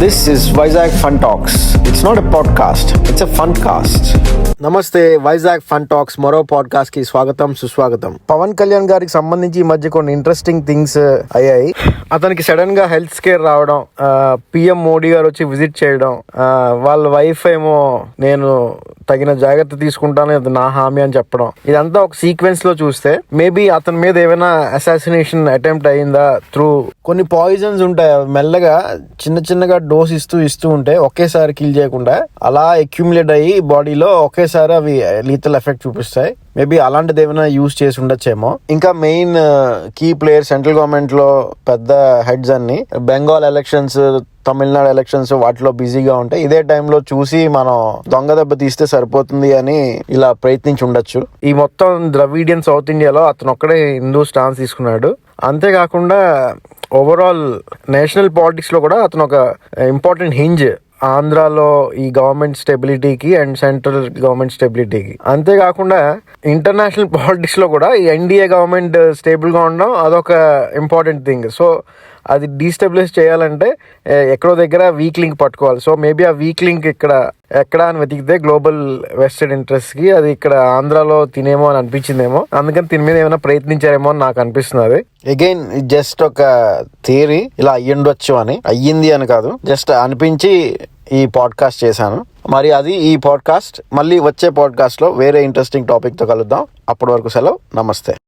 This is Vizag Fun Talks. It's not a podcast, it's a fun cast. నమస్తే, Vizag fun talks మరో podcast కి స్వాగతం సుస్వాగతం. పవన్ కళ్యాణ్ గారికి సంబంధించి ఈ మధ్య కొన్ని ఇంట్రెస్టింగ్ థింగ్స్ అయ్యాయి. అతనికి సడన్ గా హెల్త్ స్కేర్ రావడం, పిఎం మోడీ గారు వచ్చి విజిట్ చేయడం, వాళ్ళ వైఫ్ ఏమో నేను తగిన జాగ్రత్త తీసుకుంటాను, అది నా హామీ అని చెప్పడం, ఇదంతా ఒక సీక్వెన్స్ లో చూస్తే మేబీ అతని మీద ఏమైనా అసాసినేషన్ అటెంప్ట్ అయ్యిందా త్రూ కొన్ని పాయిజన్స్ ఉంటాయి, మెల్లగా చిన్నగా డోస్ ఇస్తూ ఉంటే ఒకేసారి కిల్ చేయకుండా అలా అక్యూములేట్ అయ్యి బాడీలో ఒకేసారి అవి లీతల్ ఎఫెక్ట్ చూపిస్తాయి. మేబీ అలాంటిది ఏమైనా యూజ్ చేసి ఉండొచ్చేమో. ఇంకా main key player central government లో పెద్ద హెడ్స్ అన్ని బెంగాల్ ఎలక్షన్స్, తమిళనాడు ఎలక్షన్స్ వాటిలో బిజీగా ఉంటాయి. ఇదే టైంలో చూసి మనం దొంగ దెబ్బ తీస్తే సరిపోతుంది అని ఇలా ప్రయత్నించి ఉండొచ్చు. ఈ మొత్తం ద్రవిడియన్ సౌత్ ఇండియాలో అతను ఒక్కడే హిందూ స్టాన్స్ తీసుకున్నాడు. అంతేకాకుండా ఓవరాల్ నేషనల్ పాలిటిక్స్ లో కూడా అతను ఒక ఇంపార్టెంట్ హింజ్ ఆంధ్రాలో ఈ గవర్నమెంట్ స్టెబిలిటీకి అండ్ సెంట్రల్ గవర్నమెంట్ స్టెబిలిటీకి. అంతేకాకుండా ఇంటర్నేషనల్ పాలిటిక్స్ లో కూడా ఈ ఎన్డీఏ గవర్నమెంట్ స్టేబుల్ గా ఉండడం అదొక ఇంపార్టెంట్ థింగ్. సో అది డీస్టెబిలైజ్ చేయాలంటే ఎక్కడో దగ్గర వీక్ లింక్ పట్టుకోవాలి. సో మేబీ ఆ వీక్ లింక్ ఎక్కడ అని వెతికితే గ్లోబల్ వెస్టెడ్ ఇంట్రెస్ట్ కి అది ఇక్కడ ఆంధ్రాలో తినేమో అని అనిపించిందేమో, అందుకని తిని మీద ఏమైనా ప్రయత్నించారేమో అని నాకు అనిపిస్తున్నది. అగైన్ జస్ట్ ఒక థియరీ, ఇలా అయ్యుండొచ్చు అని, అయ్యింది అని కాదు, జస్ట్ అనిపించి ఈ పాడ్కాస్ట్ చేశాను. మరి అది ఈ పాడ్కాస్ట్. మళ్ళీ వచ్చే పాడ్కాస్ట్ లో వేరే ఇంట్రెస్టింగ్ టాపిక్ తో కలుద్దాం. అప్పటి వరకు సెలవు, నమస్తే.